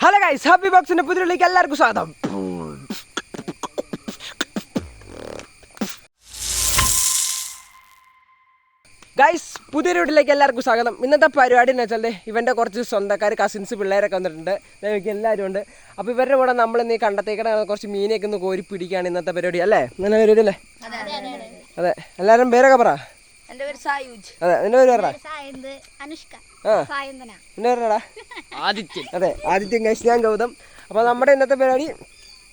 Hello guys, happy ബോക്സിന്റെ പുതിയയിലേക്ക് എല്ലാവർക്കും സ്വാഗതം. ഗൈസ്, പുതിയ വീട്ടിലേക്ക് എല്ലാവർക്കും സ്വാഗതം. ഇന്നത്തെ പരിപാടി എന്ന് വെച്ചാൽ ഇവൻ്റെ കുറച്ച് സ്വന്തക്കാർ കസിൻസ് പിള്ളേരൊക്കെ വന്നിട്ടുണ്ട്. എല്ലാവരും ഉണ്ട്. അപ്പോൾ ഇവരുടെ കൂടെ നമ്മൾ ഇന്ന് കണ്ടത്തേക്കട കുറച്ച് മീനൊക്കെ ഒന്ന് കോരി പിടിക്കുകയാണ് ഇന്നത്തെ പരിപാടി അല്ലേ? ഇങ്ങനെ പരിപാടി അല്ലേ? അതെ, എല്ലാവരും പേരൊക്കെ പറ. എന്റെ പേര് സായൂജ്. അതെ, നിന്റെ പേര് പറ. അനുഷ്ക. നിന്റെ പേരാടാ? ആദിത്യൻ. അതെ, ആദിത്യൻ. ഗൈസ്, ഞാൻ ഗൗതം. അപ്പോൾ നമ്മുടെ ഇന്നത്തെ പരിപാടി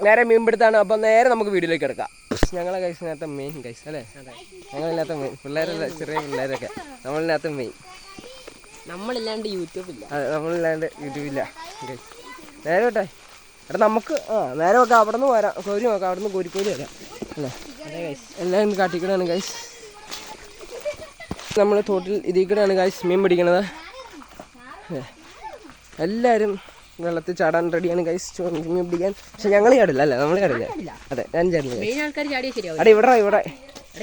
നേരെ മീൻപിടുത്താണ്. അപ്പോൾ നേരെ നമുക്ക് വീഡിയോയിലേക്ക് എടുക്കാം. ഞങ്ങളെ ഗൈസിനകത്ത് മെയിൻ ഗൈസ് അല്ലേ? ഞങ്ങളില്ലാത്ത മെയിൻ പിള്ളേരല്ല, ചെറിയ പിള്ളേരൊക്കെ നമ്മളില്ലാത്ത മെയിൻ. നമ്മളില്ലാണ്ട് യൂട്യൂബില്ല. അതെ, നമ്മളില്ലാണ്ട് യൂട്യൂബില്ല ഗൈസ്. നേരെ വിട്ടെ എടാ, നമുക്ക് നേരെ നോക്കാം. അവിടെ നിന്ന് വരാം, കോരി നോക്കാം. അവിടെ നിന്ന് കോരിക്കോരി വരാം അല്ലേ? അതെ ഗൈസ്, എല്ലാവരും കാട്ടിക്കടാണ് ഗൈസ്. നമ്മൾ തോട്ടിൽ ഇതിക്കടാണ് ഗൈസ് മീൻ പിടിക്കണത്. എല്ലാവരും വെള്ളത്തിൽ ചാടാൻ റെഡിയാണ് ഗൈസ്, മീൻ പിടിക്കാൻ. പക്ഷെ ഞങ്ങൾ ചാടില്ല അല്ലേ? നമ്മൾ ചാടില്ല. അതെ, ഞാൻ ചാടില്ല. അടെ ഇവിടെ ഇവിടെ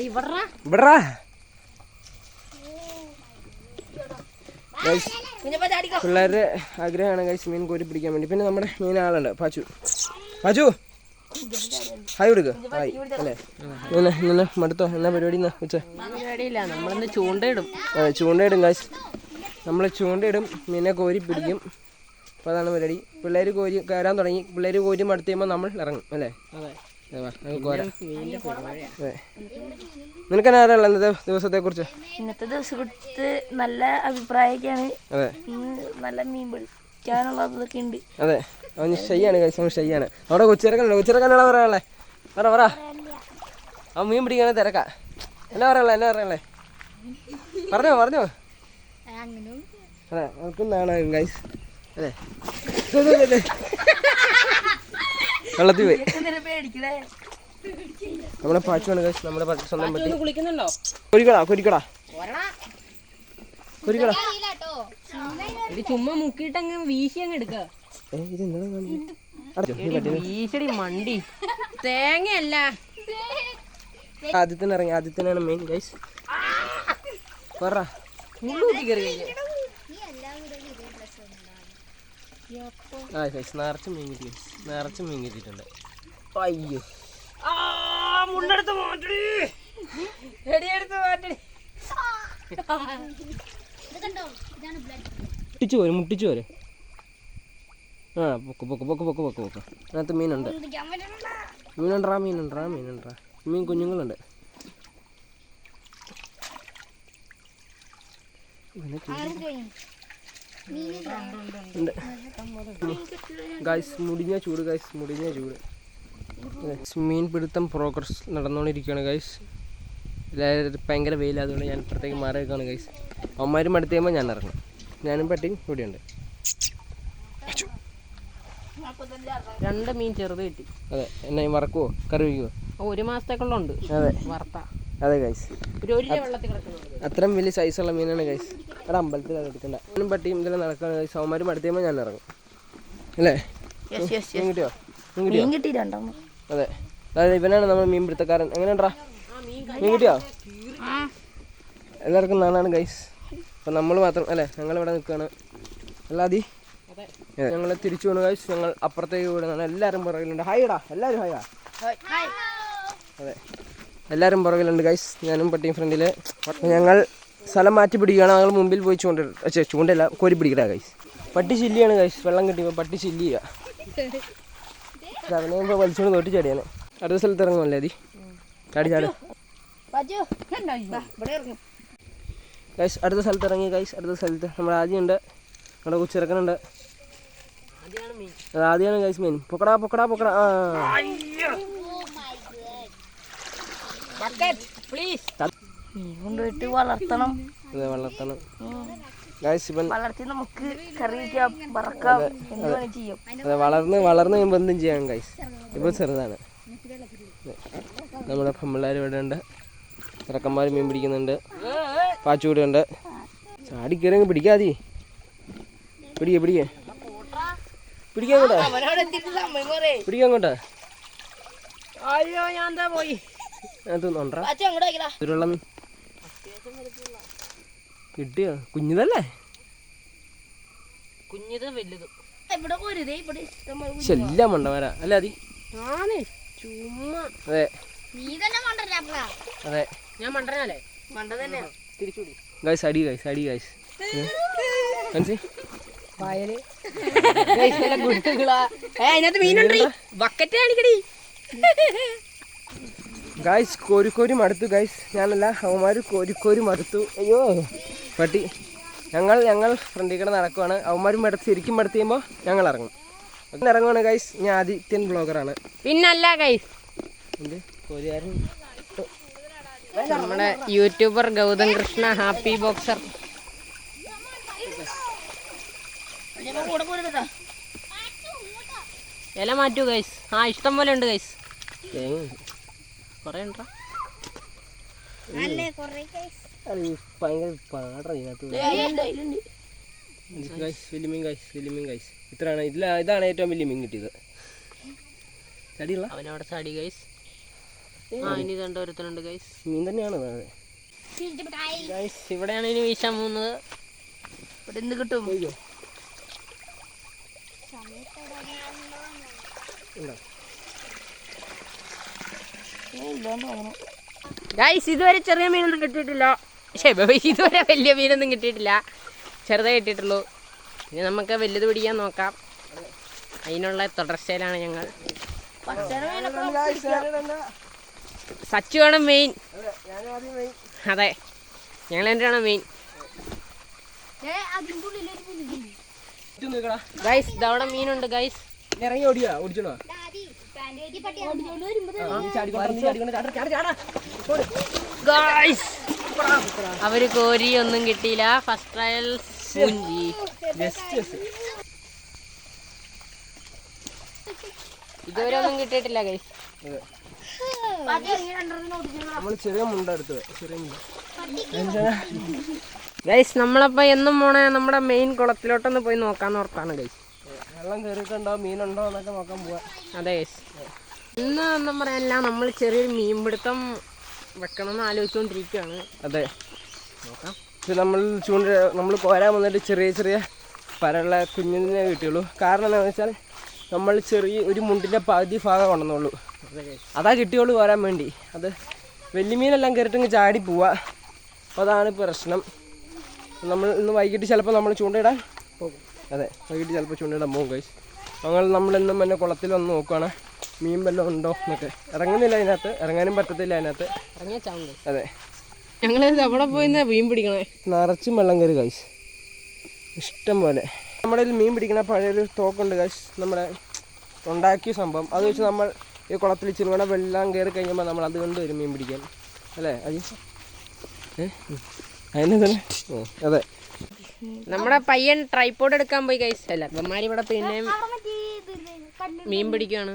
ഇവിടെ ഗൈസ്. പിള്ളേരുടെ ആഗ്രഹമാണ് ഗൈസ് മീൻ കോരി പിടിക്കാൻ വേണ്ടി. പിന്നെ നമ്മുടെ മെയിൻ ആളുണ്ട് പാച്ചു. പാച്ചു ഹായ് കൊടുക്കുക. ഹായ് അല്ലേ? ഇന്നെ മടുത്തോ? എന്നാ പരിപാടി? ഉച്ച നമ്മളിന്ന് ചൂണ്ടയിടും. അതെ, ചൂണ്ടയിടും ഗൈസ്. നമ്മൾ ചൂണ്ടയിടും, മീനെ കോരി പിടിക്കും. അപ്പോൾ അതാണ് പരിപാടി. പിള്ളേർ കോരി കയറാൻ തുടങ്ങി. പിള്ളേർ കോരി മടുത്ത് കഴിയുമ്പോൾ നമ്മൾ ഇറങ്ങും അല്ലേ? അതെ, നിനക്ക് എന്നാ അറിയാനുള്ള ഇന്നത്തെ ദിവസത്തെ കുറിച്ച്? ഇന്നത്തെ ദിവസത്തെ നല്ല അഭിപ്രായമൊക്കെയാണ്. അതെ, നല്ല മീൻ പിടിക്കാനുള്ളതൊക്കെ ഉണ്ട്. അതെ, അവൻ ഷൈയാണ് കഴിച്ചു. അവൻ ഷൈയാണ്. അവിടെ കൊച്ചിറക്കനുണ്ട്. കൊച്ചിറക്കനാണോ പറയാനുള്ളത്? പറ പറ. അവൻ മീൻ പിടിക്കാനേ തിരക്കാ. എന്നാ പറയാനുള്ളത്? പറഞ്ഞോ. അതെ, നമുക്കൊന്നാണ് ഗൈസ് അതെ. വെള്ളത്തിൽ പോയി. നമ്മുടെ പാച്ചുവാണ് ഗൈസ്, നമ്മുടെ സ്വന്തം പറ്റി. കൊരിക്കടാ ചുമ്മാ മുക്കിട്ടങ്ങ് വീശി അങ്ങ് എടുക്ക. മണ്ടി തേങ്ങയല്ല. ആദ്യത്തിന് ആദ്യത്തിനാണ് മെയിൻ ഗൈസ്. പറ. നിറച്ച് മീൻ കിട്ടി. നിറച്ച് മീൻ കിട്ടിയിട്ടുണ്ട്. അയ്യോ, മുട്ടിച്ചു പോരെ. ആ, പൊക്ക്. അതിനകത്ത് മീനുണ്ട്. മീൻ കുഞ്ഞുങ്ങളുണ്ട്. ഗൈസ്, മുടിഞ്ഞ ചൂട്. മീൻ പിടുത്തം പ്രോഗ്രസ് നടന്നുകൊണ്ടിരിക്കുകയാണ് ഗൈസ്. എല്ലാവരും ഭയങ്കര വെയിലായതുകൊണ്ട് ഞാൻ ഇപ്പുറത്തേക്ക് മാറി വെക്കുകയാണ് ഗൈസ്. അവന്മാരും അടുത്ത് കഴിയുമ്പോൾ ഞാൻ ഇറങ്ങും. ഞാനും പട്ടിയും ഇവിടെയുണ്ട്. 2 മീൻ ചെറുത് കിട്ടി. അതെ, എന്നെ വറക്കുവോ കറി വയ്ക്കുവോ? 1 മാസത്തേക്കുള്ളുണ്ട്. അതെ, വറുത്ത. അതെ ഗൈസ്, വെള്ളത്തിൽ കിടക്കുന്നത്. അത്രയും വലിയ സൈസുള്ള മീനാണ് ഗൈസ്. അവിടെ അമ്പലത്തിൽ അത് എടുക്കണ്ട. ഞാനും പട്ടിയും ഇതിൽ നടക്കുകയാണ് ഗൈസ്. അവന്മാരും അടുത്ത് കഴിയുമ്പോൾ ഞാൻ ഇറങ്ങും അല്ലേ? കിട്ടിയോ? അതെ, അതായത് ഇവനാണ് നമ്മൾ മീൻ പിടുത്തക്കാരൻ. എങ്ങനെയുണ്ടാ? മീൻ കിട്ടിയോ? എല്ലാവർക്കും നാളാണ് ഗൈസ്. അപ്പം നമ്മൾ മാത്രം അല്ലേ? ഞങ്ങളിവിടെ നിൽക്കുകയാണ്. അല്ലാതെ ഞങ്ങൾ തിരിച്ചു പോകണം ഗൈസ്. ഞങ്ങൾ അപ്പുറത്തേക്ക് വിടുന്നതാണ്. എല്ലാവരും പുറകിലുണ്ട്. ഹായ്ടാ, എല്ലാവരും ഹായാ. അതെ, എല്ലാവരും പുറകിലുണ്ട് ഗൈസ്. ഞാനും പട്ടിയും ഫ്രണ്ടിൽ. ഞങ്ങൾ സ്ഥലം മാറ്റി പിടിക്കുകയാണ്. ഞങ്ങൾ മുമ്പിൽ പോയി ചൂണ്ടല്ല കോരി പിടിക്കടാ ഗൈസ്. പട്ടി ചില്ലിയാണ് ഗൈസ്. വെള്ളം കിട്ടിയപ്പോൾ പട്ടി ചില്ലി ചെയ്യുക. അവനെ വലിച്ചുകൊണ്ട് തോട്ടി ചാടിയാണ്. അടുത്ത സ്ഥലത്ത് ഇറങ്ങുമല്ലേ? അതി ചാടി ഗൈസ്. അടുത്ത സ്ഥലത്ത് ഇറങ്ങി ഗൈസ്. അടുത്ത സ്ഥലത്ത് നമ്മുടെ ആദ്യമുണ്ട്, നമ്മുടെ കൊച്ചിറക്കനുണ്ട്. അത് ആദ്യമാണ് ഗൈസ് മെയിൻ. പൊക്കടാ. ആ, വളർത്തണം ഗൈസ്. ഇവൻ വളർത്തി നമുക്ക് കറി വയ്ക്കാം, വറക്കാം, ചെയ്യും. അതെ, വളർന്ന് കഴിയുമ്പോൾ എന്തും ചെയ്യാം ഗൈസ്. ഇപ്പോൾ ചെറുതാണ്. നമ്മുടെ പെമ്പിള്ളേർ ഇവിടെ ഉണ്ട്. ചെറുക്കന്മാർ മീൻ പിടിക്കുന്നുണ്ട്. പാച്ചൂടെ ഉണ്ട്. ചാടി കയറി പിടിക്കാതി. പിടിക്കാൻ അങ്ങോട്ടാ. അയ്യോ, ഞാൻ എന്താ പോയി. വെള്ളം കിട്ടിയോ? കുഞ്ഞിതല്ലേ? കുഞ്ഞത് വലുത്. പക്ഷെ എല്ലാം മണ്ടന്മാരാ അല്ലേ അതി? ചുമ്മാ അതെ അതെ ഞാൻ മണ്ടനല്ലേ? മണ്ട തന്നെയാ. തിരിച്ചുകൂടി ഗൈസ് അടി ഗൈസ് അടി ഗൈസ് മനസ്സി വയല് അതിനകത്ത് മീനുണ്ട്. ബക്കറ്റ് കാണിക്കടി. ഗൈസ് കോരിക്കോരി മടുത്തു ഗൈസ്. ഞാനല്ല അവന്മാർ കോരിക്കോരി മടുത്തു. അയ്യോ പട്ടി. ഞങ്ങൾ ഫ്രണ്ടിൽ കൂടെ നടക്കുവാണ്. അവന്മാരും ശരിക്കും മടുത്ത് ചെയ്യുമ്പോൾ ഞങ്ങൾ ഇറങ്ങും. ഇറങ്ങുവാണ് ഗൈസ്. ഞാൻ ആദിത്യൻ ബ്ലോഗറാണ്. പിന്നല്ല ഗൈസ്, എന്ത് കോരിയാരൻ നമ്മുടെ YouTuber Gautham Krishna happy boxer. ഇല മാറ്റൂ ഗൈസ്. ഇഷ്ടം പോലെ ഉണ്ട് ഗൈസ്. കൊറേ ഉണ്ടോ? ഭയങ്കര പാടാ ഇതിനകത്ത്. വലിയ മീൻ ഗൈസ്. ഇത്രയാണ് ഇതാണ് ഏറ്റവും വലിയ മീൻ കിട്ടിയത്. ചടിയുള്ള അവനവിടെ ചാടി ഗൈസ്. ഇനി രണ്ടോരത്തിനുണ്ട് ഗൈസ്. മീൻ തന്നെയാണ് ഗൈസ്. ഇവിടെയാണ് ഇനി വീശാൻ പോകുന്നത്. ഇവിടെ എന്ത് കിട്ടും? ഗൈസ് ഇതുവരെ ചെറിയ മീനൊന്നും കിട്ടിയിട്ടില്ല. ഇതുവരെ വലിയ മീനൊന്നും കിട്ടിയിട്ടില്ല. ചെറുതേ കിട്ടിയിട്ടുള്ളൂ. ഇനി നമുക്ക് വലുത് പിടിക്കാൻ നോക്കാം. അതിനുള്ള തുടർച്ചയിലാണ് ഞങ്ങൾ. സച്ചുവാണ് മെയിൻ. അതെ, ഞങ്ങൾ എന്തിനാണ് മെയിൻ. ഗൈസ് ഇതവിടെ മീനുണ്ട് ഗൈസ്. ഇറങ്ങി ഓടിച്ചോ. ഗൈസ് അവര് കോരി ഒന്നും കിട്ടിയില്ല. ഫസ്റ്റ് ട്രയൽ ഇതുവരെ ഒന്നും കിട്ടിയിട്ടില്ല ഗൈസ്. ഗൈസ് നമ്മളപ്പോ എന്നും പോണേ നമ്മുടെ മെയിൻ കുളത്തിലോട്ടൊന്ന് പോയി നോക്കാന്ന് ഓർത്താണ് ഗൈസ്. വെള്ളം കയറിയിട്ടുണ്ടോ മീനുണ്ടോ എന്നൊക്കെ നോക്കാൻ പോവാ. അതെ ഗൈസ്, ഇന്ന് ഒന്നും പറയാനില്ല. നമ്മൾ ചെറിയൊരു മീൻപിടുത്തം വെക്കണമെന്ന് ആലോചിച്ചുകൊണ്ടിരിക്കുകയാണ്. അതെ, നോക്കാം. നമ്മൾ കോരാൻ വന്നിട്ട് ചെറിയ പരള്ള കുഞ്ഞിനെ കിട്ടിയുള്ളൂ. കാരണം എന്താണെന്ന് വെച്ചാൽ നമ്മൾ ചെറിയ ഒരു മുണ്ടിൻ്റെ പകുതി ഭാഗം കൊണ്ടുവന്നുള്ളൂ. അതാ കിട്ടിയുള്ളൂ കോരാൻ വേണ്ടി. അത് വലിയ മീനെല്ലാം കയറിയിട്ടെങ്കിൽ ചാടി പോവാ. അപ്പോൾ അതാണ് പ്രശ്നം. നമ്മൾ ഇന്ന് വൈകിട്ട് ചിലപ്പോൾ നമ്മൾ ചൂണ്ടയിടാൻ പോകും. അതെ, വൈകിട്ട് ചിലപ്പോൾ ചൂണ്ടയിടാൻ പോകും ഗൈസ്. നമ്മളെന്നും തന്നെ കുളത്തിൽ വന്ന് നോക്കുകയാണ് മീൻ വല്ലതും ഉണ്ടോ എന്നൊക്കെ. ഇറങ്ങുന്നില്ല അതിനകത്ത്, ഇറങ്ങാനും പറ്റത്തില്ല അതിനകത്ത്. അതെ, ഞങ്ങൾ അവിടെ പോയി മീൻ പിടിക്കണേ. നിറച്ചും വെള്ളം കയറി ഗൈസ്, ഇഷ്ടം പോലെ. നമ്മുടെ മീൻ പിടിക്കണ പഴയൊരു തോക്കുണ്ട് ഗൈസ്, നമ്മുടെ ഉണ്ടാക്കിയ സംഭവം. അത് വെച്ച് നമ്മൾ ഈ കുളത്തിൽ ചെറുകണ വെള്ളം കയറി കഴിയുമ്പോൾ നമ്മൾ അത് കൊണ്ട് വരും മീൻ പിടിക്കാൻ. അല്ലേ അജി? അതിനെ തന്നെ. അതെ, നമ്മുടെ പയ്യൻ ട്രൈപോഡ് എടുക്കാൻ പോയി ഗൈസ്. അല്ല ഇവന്മാര് ഇവിടെ പിന്നെ മീൻ പിടിക്കുകയാണ്.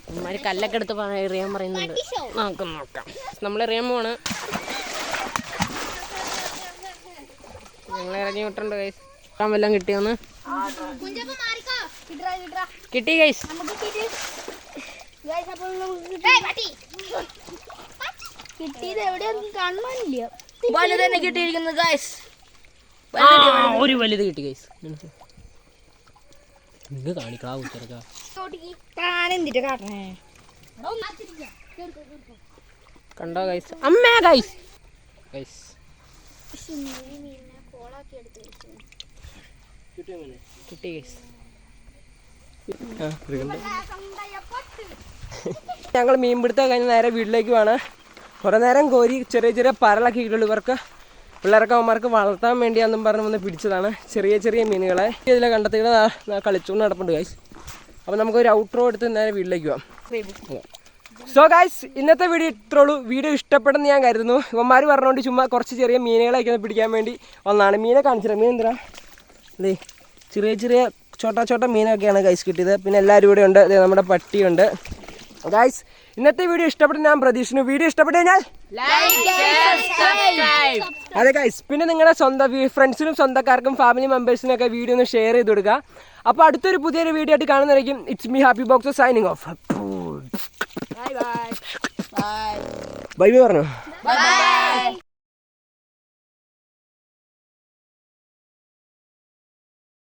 ഇവന്മാര് കല്ലൊക്കെ എടുത്ത് എറിയാൻ പറയുന്നുണ്ട്. നോക്കാം. നമ്മൾ എറിയാൻ പോവാണ്. ഞങ്ങൾ ഇറങ്ങി വിട്ടുണ്ട് ഗൈസ്. വല്ലതും കിട്ടിയോന്ന് കിട്ടി ഗൈസ്. കിട്ടിയത് എവിടെയൊന്നും കാണാനില്ല. വലുത് തന്നെ കിട്ടിയിരിക്കുന്നത് ഗൈസ്. ഒരു വലുത് കിട്ടി ഗൈസ്. നിങ്ങൾ കാണിക്കാ ഉത്തരക്കാ കണ്ടോ ഗൈസ്? അമ്മേ ഗൈസ്. ഗൈസ് കിട്ടി ഗൈസ്. ഞങ്ങൾ മീൻ പിടുത്തം കഴിഞ്ഞ് നേരെ വീട്ടിലേക്ക് വേണം. കുറേ നേരം കോരി ചെറിയ പരലൊക്കെ കിട്ടുള്ളൂ. പിള്ളേർക്ക് അവന്മാർക്ക് വളർത്താൻ വേണ്ടിയാണെന്നും പറഞ്ഞ് വന്ന് പിടിച്ചതാണ് ചെറിയ മീനുകളെ. ഇതിലെ കണ്ടെത്തികൾ കളിച്ചുകൊണ്ട് നടപ്പുണ്ട് ഗൈസ്. അപ്പോൾ നമുക്കൊരു ഔട്ട്രോ എടുത്ത് നേരെ വീട്ടിലേക്ക് പോകാം. സോ ഗൈസ്, ഇന്നത്തെ വീഡിയോ ഇത്രേ ഉള്ളൂ. വീഡിയോ ഇഷ്ടപ്പെടുന്ന ഞാൻ കരുതുന്നു. ഇവന്മാർ പറഞ്ഞുകൊണ്ട് ചുമ്മാ കുറച്ച് ചെറിയ മീനുകളൊക്കെ ഒന്ന് പിടിക്കാൻ വേണ്ടി വന്നതാണ്. മീനെ കാണിച്ചില്ല. മീൻ എന്തിനാ അല്ലേ? ചെറിയ ചോട്ട മീനൊക്കെയാണ് ഗൈസ് കിട്ടിയത്. പിന്നെ എല്ലാവരും ഇവിടെ ഉണ്ട്. നമ്മുടെ പട്ടിയുണ്ട് ഗൈസ്. ഇന്നത്തെ വീഡിയോ ഇഷ്ടപ്പെടുന്ന ഞാൻ പ്രതീക്ഷിക്കുന്നു. വീഡിയോ ഇഷ്ടപ്പെട്ടു കഴിഞ്ഞാൽ അതെ ഗൈസ്. പിന്നെ നിങ്ങളുടെ സ്വന്തം ഫ്രണ്ട്സിനും സ്വന്തക്കാർക്കും ഫാമിലി മെമ്പേഴ്സിനും ഒക്കെ വീഡിയോ ഒന്ന് ഷെയർ ചെയ്ത് കൊടുക്കുക. അപ്പോൾ അടുത്തൊരു പുതിയൊരു വീഡിയോ ആയിട്ട് കാണുന്നതായിരിക്കും. It's me happy box signing off. Bye പറഞ്ഞു.